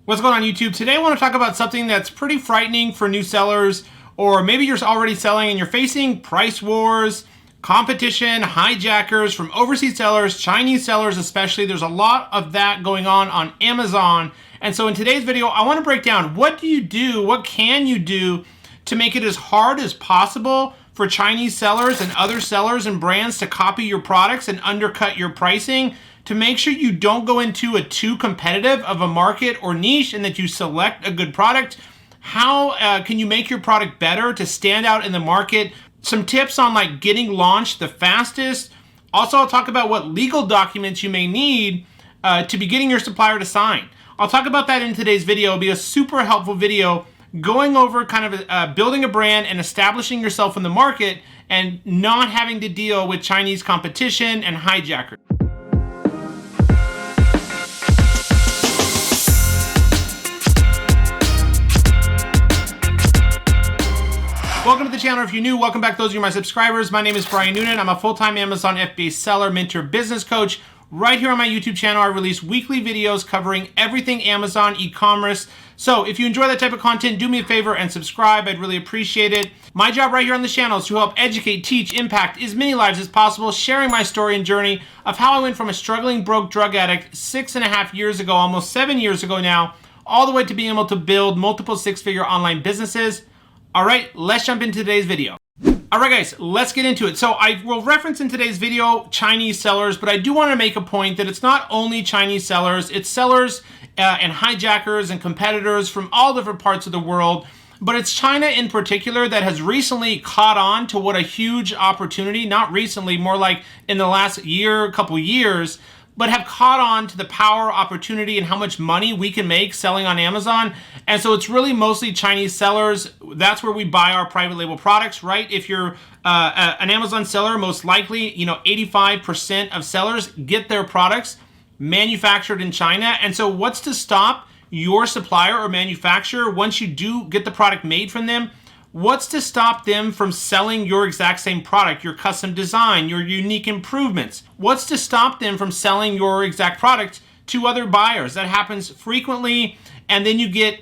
What's going on YouTube? Today I want to talk about something that's pretty frightening for new sellers, or maybe you're already selling and you're facing price wars, competition, hijackers from overseas sellers, Chinese sellers especially. There's a lot of that going on Amazon. And so in today's video, I want to break down what do you do, what can you do to make it as hard as possible for Chinese sellers and other sellers and brands to copy your products and undercut your pricing, to make sure you don't go into a too competitive of a market or niche and that you select a good product. How can you make your product better to stand out in the market? Some tips on like getting launched the fastest. Also, I'll talk about what legal documents you may need to be getting your supplier to sign. I'll talk about that in today's video. It'll be a super helpful video going over kind of building a brand and establishing yourself in the market and not having to deal with Chinese competition and hijackers. Welcome to the channel. If you're new, welcome back. Those of you my subscribers. My name is Brian Noonan. I'm a full-time Amazon FBA seller, mentor, business coach. Right here on my YouTube channel, I release weekly videos covering everything Amazon e-commerce. So if you enjoy that type of content, do me a favor and subscribe. I'd really appreciate it. My job right here on the channel is to help educate, teach, impact as many lives as possible, sharing my story and journey of how I went from a struggling broke drug addict 6.5 years ago, almost 7 years ago now, all the way to being able to build multiple six-figure online businesses. All right, let's jump into today's video. All right, guys, let's get into it. So I will reference in today's video Chinese sellers, but I do want to make a point that it's not only Chinese sellers, it's sellers and hijackers and competitors from all different parts of the world. But it's China in particular that has recently caught on to what a huge opportunity, not recently, more like in the last year, couple years, but have caught on to the power, opportunity, and how much money we can make selling on Amazon. And so it's really mostly Chinese sellers. That's where we buy our private label products, right? If you're an Amazon seller, most likely, 85% of sellers get their products manufactured in China. And so what's to stop your supplier or manufacturer, once you do get the product made from them, what's to stop them from selling your exact same product, your custom design, your unique improvements? What's to stop them from selling your exact product to other buyers? That happens frequently, and then you get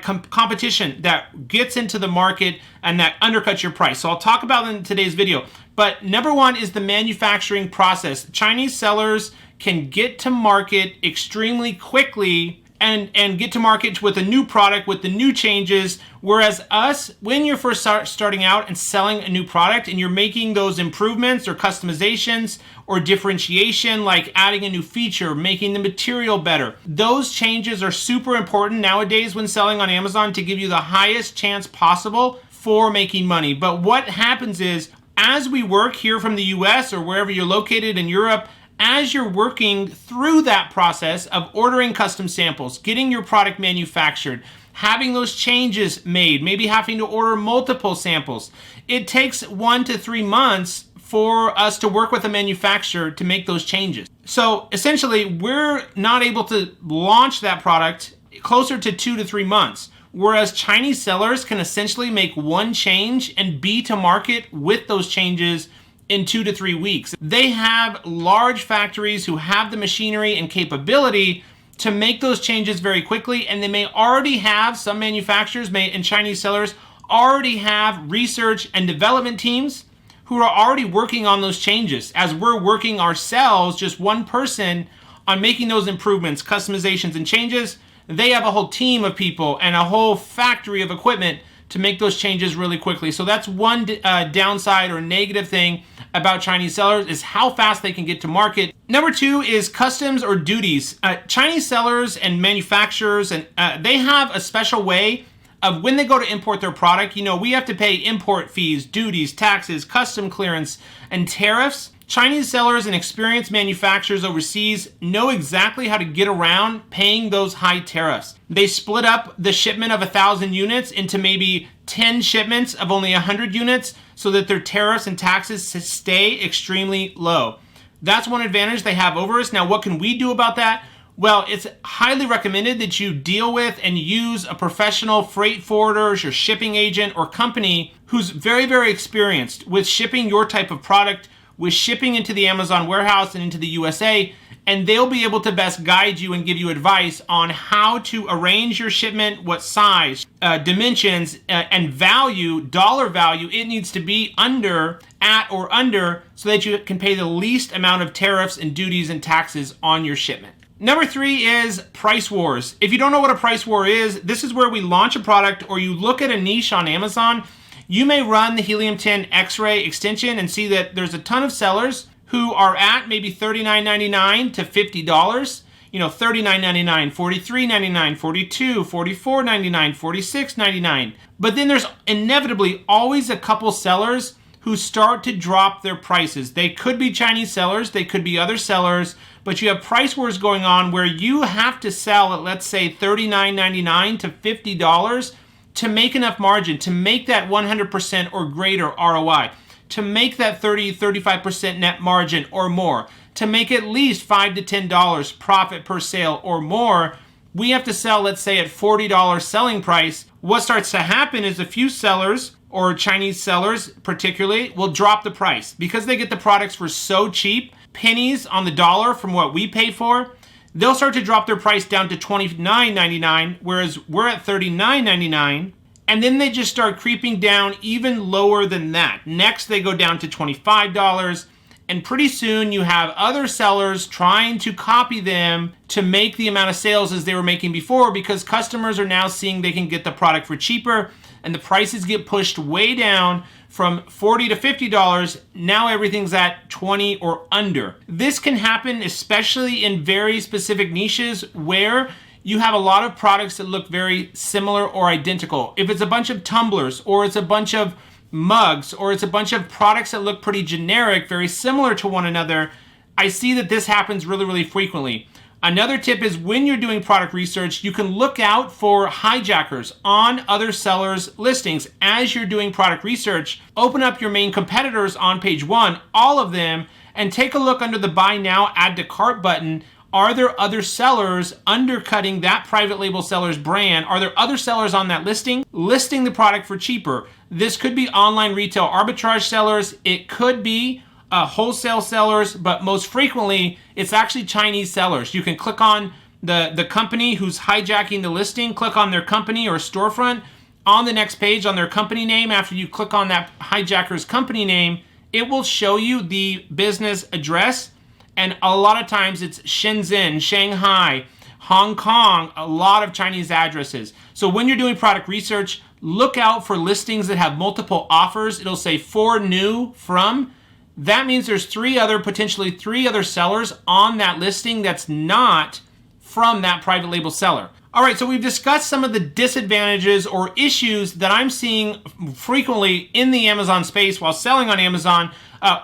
competition that gets into the market and that undercuts your price. So I'll talk about it in today's video. But number one is the manufacturing process. Chinese sellers can get to market extremely quickly and get to market with a new product, with the new changes, whereas us, when you're first starting out and selling a new product and you're making those improvements or customizations or differentiation, like adding a new feature, making the material better, those changes are super important nowadays when selling on Amazon to give you the highest chance possible for making money. But what happens is, as we work here from the US or wherever you're located in Europe, as you're working through that process of ordering custom samples, getting your product manufactured, having those changes made, maybe having to order multiple samples, it takes 1 to 3 months for us to work with a manufacturer to make those changes. So essentially, we're not able to launch that product closer to 2 to 3 months, whereas Chinese sellers can essentially make one change and be to market with those changes in 2 to 3 weeks. They have large factories who have the machinery and capability to make those changes very quickly, and they may already have, some manufacturers and Chinese sellers already have research and development teams who are already working on those changes, as we're working ourselves, just one person, on making those improvements, customizations, and changes. They have a whole team of people and a whole factory of equipment to make those changes really quickly. So that's one downside or negative thing about Chinese sellers, is how fast they can get to market. Number two is customs or duties. Chinese sellers and manufacturers, and they have a special way of when they go to import their product. We have to pay import fees, duties, taxes, custom clearance, and tariffs. Chinese sellers and experienced manufacturers overseas know exactly how to get around paying those high tariffs. They split up the shipment of 1,000 units into maybe 10 shipments of only 100 units so that their tariffs and taxes stay extremely low. That's one advantage they have over us. Now, what can we do about that? Well, it's highly recommended that you deal with and use a professional freight forwarder, your shipping agent, or company who's very, very experienced with shipping your type of product, with shipping into the Amazon warehouse and into the USA, and they'll be able to best guide you and give you advice on how to arrange your shipment, what size, dimensions, and value, dollar value it needs to be at or under, so that you can pay the least amount of tariffs and duties and taxes on your shipment. Number 3 is price wars. If you don't know what a price war is, this is where we launch a product or you look at a niche on Amazon. You may run the Helium-10 X-ray extension and see that there's a ton of sellers who are at maybe $39.99 to $50, $39.99, $43.99, $42, $44.99, $46.99. But then there's inevitably always a couple sellers who start to drop their prices. They could be Chinese sellers, they could be other sellers, but you have price wars going on where you have to sell at, let's say, $39.99 to $50 to make enough margin, to make that 100% or greater ROI. To make that 30-35% net margin or more, to make at least $5 to $10 profit per sale or more, we have to sell, let's say, at $40 selling price. What starts to happen is a few sellers, or Chinese sellers particularly, will drop the price because they get the products for so cheap, pennies on the dollar from what we pay for. They'll start to drop their price down to $29.99, whereas we're at $39.99. And then they just start creeping down even lower than that. Next, they go down to $25. And pretty soon you have other sellers trying to copy them to make the amount of sales as they were making before, because customers are now seeing they can get the product for cheaper and the prices get pushed way down from $40 to $50. Now everything's at 20 or under. This can happen especially in very specific niches where you have a lot of products that look very similar or identical. If it's a bunch of tumblers, or it's a bunch of mugs, or it's a bunch of products that look pretty generic, very similar to one another, I see that this happens really, really frequently. Another tip is when you're doing product research, you can look out for hijackers on other sellers' listings. As you're doing product research, open up your main competitors on page 1, all of them, and take a look under the Buy Now, Add to Cart button. Are there other sellers undercutting that private label seller's brand? Are there other sellers on that listing the product for cheaper? This could be online retail arbitrage sellers. It could be wholesale sellers, but most frequently, it's actually Chinese sellers. You can click on the company who's hijacking the listing, click on their company or storefront. On the next page, on their company name, after you click on that hijacker's company name, it will show you the business address. And a lot of times it's Shenzhen, Shanghai, Hong Kong, a lot of Chinese addresses. So when you're doing product research, look out for listings that have multiple offers. It'll say for new from. That means there's potentially three other sellers on that listing that's not from that private label seller. All right, so we've discussed some of the disadvantages or issues that I'm seeing frequently in the Amazon space while selling on Amazon.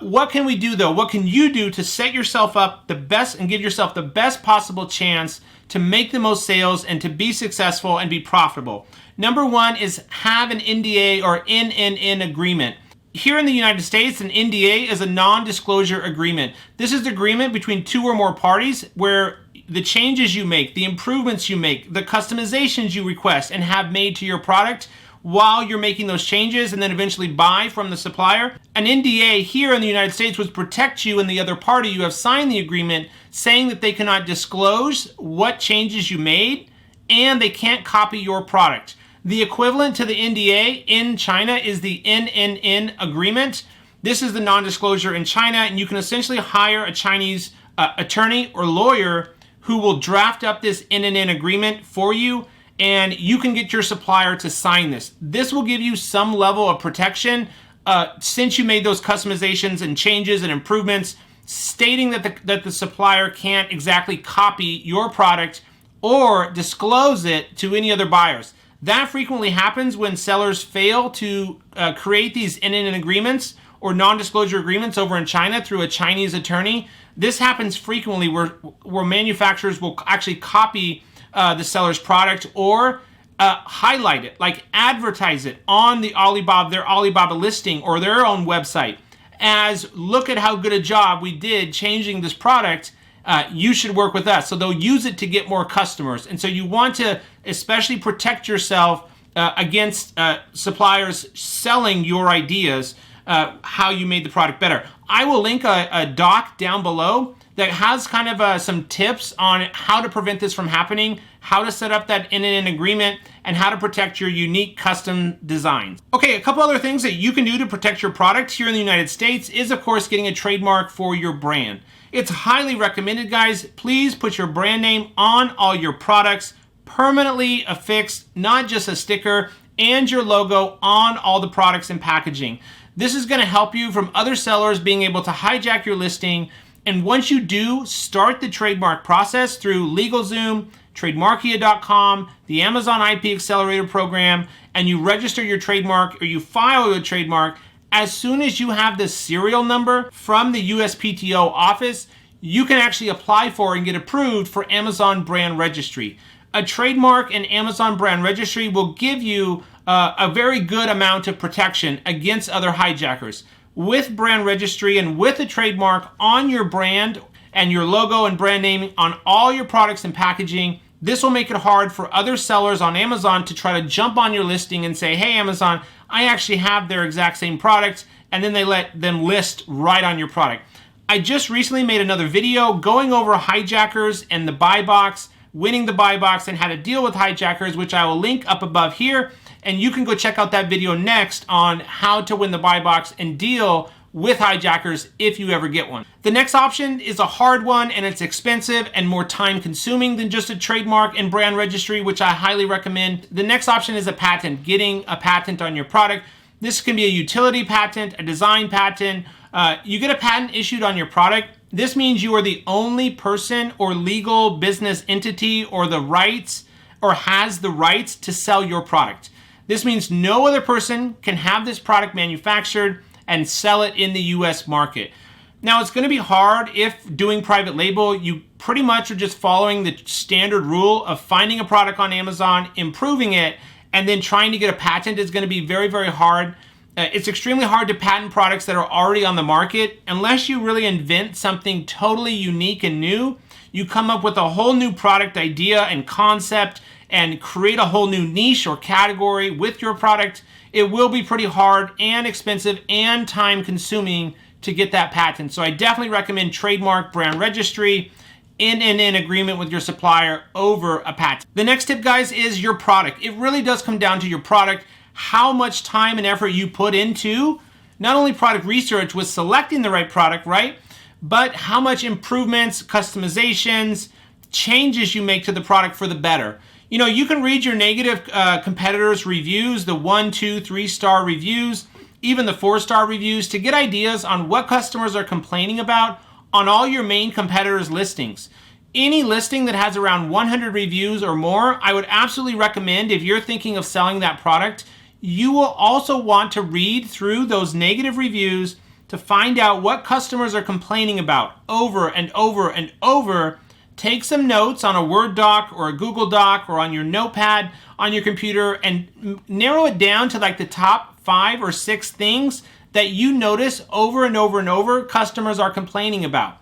What can we do though? What can you do to set yourself up the best and give yourself the best possible chance to make the most sales and to be successful and be profitable? Number 1 is have an NDA or NNN agreement. Here in the United States, an NDA is a non-disclosure agreement. This is the agreement between 2 or more parties where the changes you make, the improvements you make, the customizations you request and have made to your product while you're making those changes and then eventually buy from the supplier. An NDA here in the United States would protect you and the other party. You have signed the agreement saying that they cannot disclose what changes you made and they can't copy your product. The equivalent to the NDA in China is the NNN agreement. This is the non-disclosure in China, and you can essentially hire a Chinese attorney or lawyer who will draft up this NNN agreement for you, and you can get your supplier to sign this. This will give you some level of protection since you made those customizations and changes and improvements, stating that the supplier can't exactly copy your product or disclose it to any other buyers. That frequently happens when sellers fail to create these NNN agreements or non-disclosure agreements over in China through a Chinese attorney. This happens frequently where manufacturers will actually copy the seller's product or highlight it, like advertise it on their Alibaba listing or their own website as, look at how good a job we did changing this product. You should work with us. So they'll use it to get more customers. And so you want to especially protect yourself against suppliers selling your ideas, how you made the product better. I will link a doc down below that has kind of some tips on how to prevent this from happening, how to set up that end-to-end agreement, and how to protect your unique custom designs. Okay, a couple other things that you can do to protect your product here in the United States is, of course, getting a trademark for your brand. It's highly recommended, guys. Please put your brand name on all your products, permanently affixed, not just a sticker, and your logo on all the products and packaging. This is going to help you from other sellers being able to hijack your listing. And once you do start the trademark process through LegalZoom, Trademarkia.com, the Amazon IP Accelerator program, and you register your trademark or you file your trademark, as soon as you have the serial number from the USPTO office, you can actually apply for and get approved for Amazon Brand Registry. A trademark and Amazon Brand Registry will give you a very good amount of protection against other hijackers. With brand registry and with a trademark on your brand and your logo and brand naming on all your products and packaging, this will make it hard for other sellers on Amazon to try to jump on your listing and say, hey, Amazon, I actually have their exact same product, and then they let them list right on your product. I just recently made another video going over hijackers and the buy box, winning the buy box, and how to deal with hijackers, which I will link up above here. And you can go check out that video next on how to win the buy box and deal with hijackers if you ever get one. The next option is a hard one, and it's expensive and more time consuming than just a trademark and brand registry, which I highly recommend. The next option is a patent, getting a patent on your product. This can be a utility patent, a design patent. You get a patent issued on your product. This means you are the only person or legal business entity or the rights or has the rights to sell your product. This means no other person can have this product manufactured and sell it in the US market. Now, it's going to be hard if doing private label, you pretty much are just following the standard rule of finding a product on Amazon, improving it, and then trying to get a patent is going to be very, very hard. It's extremely hard to patent products that are already on the market. Unless you really invent something totally unique and new, you come up with a whole new product idea and concept and create a whole new niche or category with your product, it will be pretty hard and expensive and time consuming to get that patent. So I definitely recommend trademark, brand registry, in agreement with your supplier over a patent. The next tip, guys, is your product. It really does come down to your product, how much time and effort you put into not only product research with selecting the right product, right? But how much improvements, customizations, changes you make to the product for the better. You know, you can read your negative competitors' reviews, the 1, 2, 3-star reviews, even the 4-star reviews, to get ideas on what customers are complaining about on all your main competitors' listings. Any listing that has around 100 reviews or more, I would absolutely recommend, if you're thinking of selling that product, you will also want to read through those negative reviews to find out what customers are complaining about over and over and over. Take some notes on a Word doc or a Google Doc or on your notepad on your computer and narrow it down to like the top 5 or 6 things that you notice over and over and over customers are complaining about.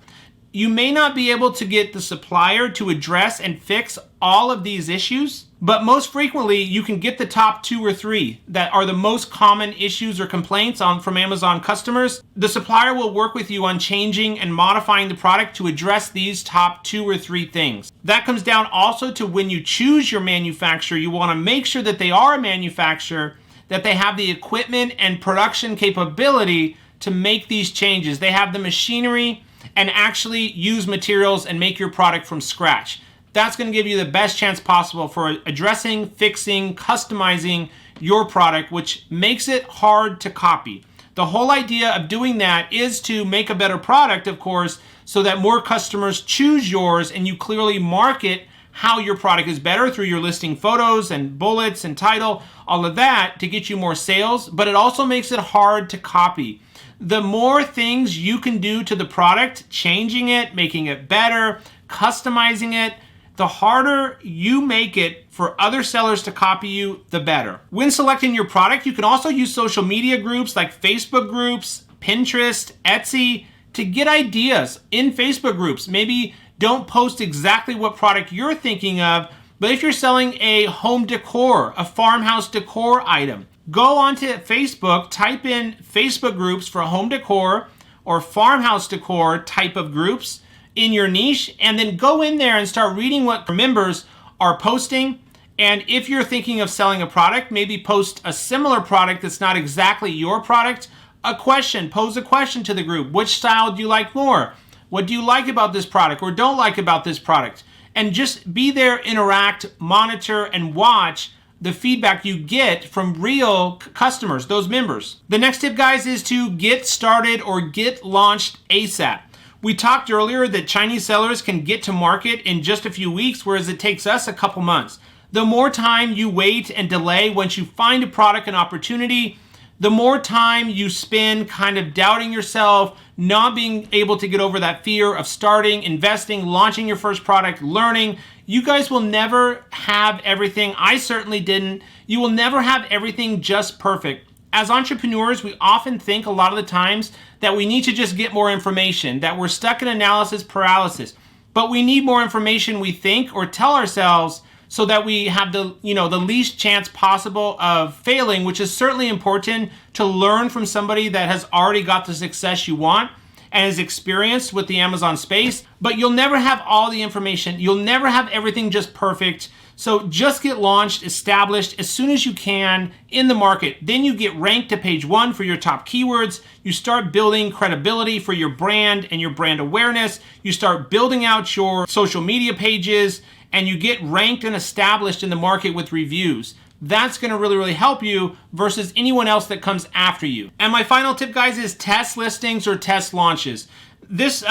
You may not be able to get the supplier to address and fix all of these issues, but most frequently you can get the top 2 or 3 that are the most common issues or complaints from Amazon customers. The supplier will work with you on changing and modifying the product to address these top 2 or 3 things. That comes down also to when you choose your manufacturer, you want to make sure that they are a manufacturer, that they have the equipment and production capability to make these changes. They have the machinery and actually use materials and make your product from scratch. That's going to give you the best chance possible for addressing, fixing, customizing your product, which makes it hard to copy. The whole idea of doing that is to make a better product, of course, so that more customers choose yours and you clearly market how your product is better through your listing photos and bullets and title, all of that to get you more sales, but it also makes it hard to copy. The more things you can do to the product, changing it, making it better, customizing it, the harder you make it for other sellers to copy you, the better. When selecting your product, you can also use social media groups like Facebook groups, Pinterest, Etsy to get ideas in Facebook groups. Maybe don't post exactly what product you're thinking of, but if you're selling a home decor, a farmhouse decor item, go onto Facebook, type in Facebook groups for home decor or farmhouse decor type of groups, in your niche, and then go in there and start reading what members are posting. And if you're thinking of selling a product, maybe post a similar product that's not exactly your product. Pose a question to the group. Which style do you like more? What do you like about this product or don't like about this product? And just be there, interact, monitor, and watch the feedback you get from real customers, those members. The next tip, guys, is to get started or get launched ASAP. We talked earlier that Chinese sellers can get to market in just a few weeks, whereas it takes us a couple months. The more time you wait and delay once you find a product and opportunity, the more time you spend kind of doubting yourself, not being able to get over that fear of starting, investing, launching your first product, learning. You guys will never have everything. I certainly didn't. You will never have everything just perfect. As entrepreneurs, we often think a lot of the times that we need to just get more information, that we're stuck in analysis paralysis. But we need more information, we think, or tell ourselves, so that we have the least chance possible of failing, which is certainly important to learn from somebody that has already got the success you want and is experienced with the Amazon space. But you'll never have all the information. You'll never have everything just perfect. So just get launched, established as soon as you can in the market. Then you get ranked to page 1 for your top keywords. You start building credibility for your brand and your brand awareness. You start building out your social media pages, and you get ranked and established in the market with reviews. That's gonna really, really help you versus anyone else that comes after you. And my final tip, guys, is test listings or test launches. This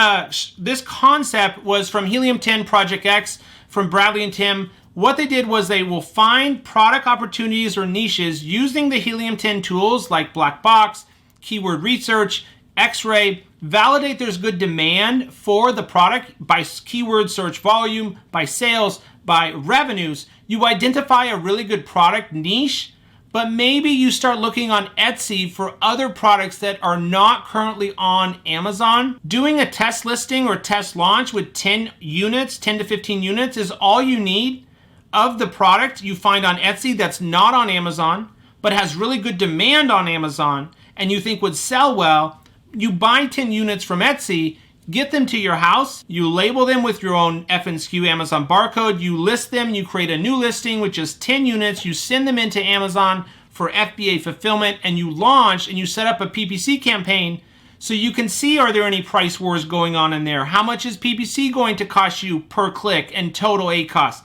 concept was from Helium 10 Project X, from Bradley and Tim. What they did was they will find product opportunities or niches using the Helium 10 tools like Black Box, Keyword Research, X-Ray, validate there's good demand for the product by keyword search volume, by sales, by revenues. You identify a really good product niche, but maybe you start looking on Etsy for other products that are not currently on Amazon. Doing a test listing or test launch with 10 units, 10 to 15 units is all you need of the product you find on Etsy that's not on Amazon, but has really good demand on Amazon and you think would sell well. You buy 10 units from Etsy, get them to your house, you label them with your own FNSKU Amazon barcode, you list them, you create a new listing with just 10 units, you send them into Amazon for FBA fulfillment, and you launch and you set up a PPC campaign so you can see, are there any price wars going on in there? How much is PPC going to cost you per click and total ACoS?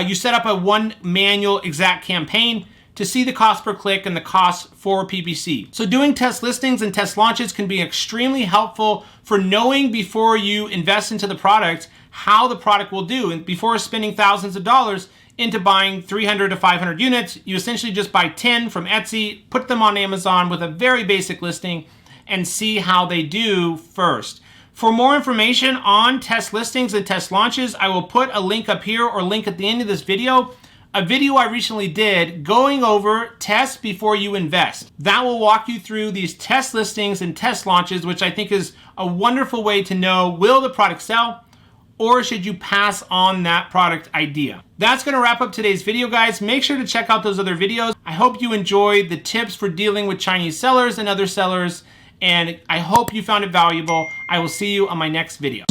You set up a one manual exact campaign to see the cost per click and the cost for PPC. So doing test listings and test launches can be extremely helpful for knowing before you invest into the product how the product will do. And before spending thousands of dollars into buying 300 to 500 units, you essentially just buy 10 from Etsy, put them on Amazon with a very basic listing, and see how they do first. For more information on test listings and test launches, I will put a link up here or link at the end of this video. A video I recently did going over test before you invest. That will walk you through these test listings and test launches, which I think is a wonderful way to know, will the product sell or should you pass on that product idea? That's gonna wrap up today's video, guys. Make sure to check out those other videos. I hope you enjoyed the tips for dealing with Chinese sellers and other sellers, and I hope you found it valuable. I will see you on my next video.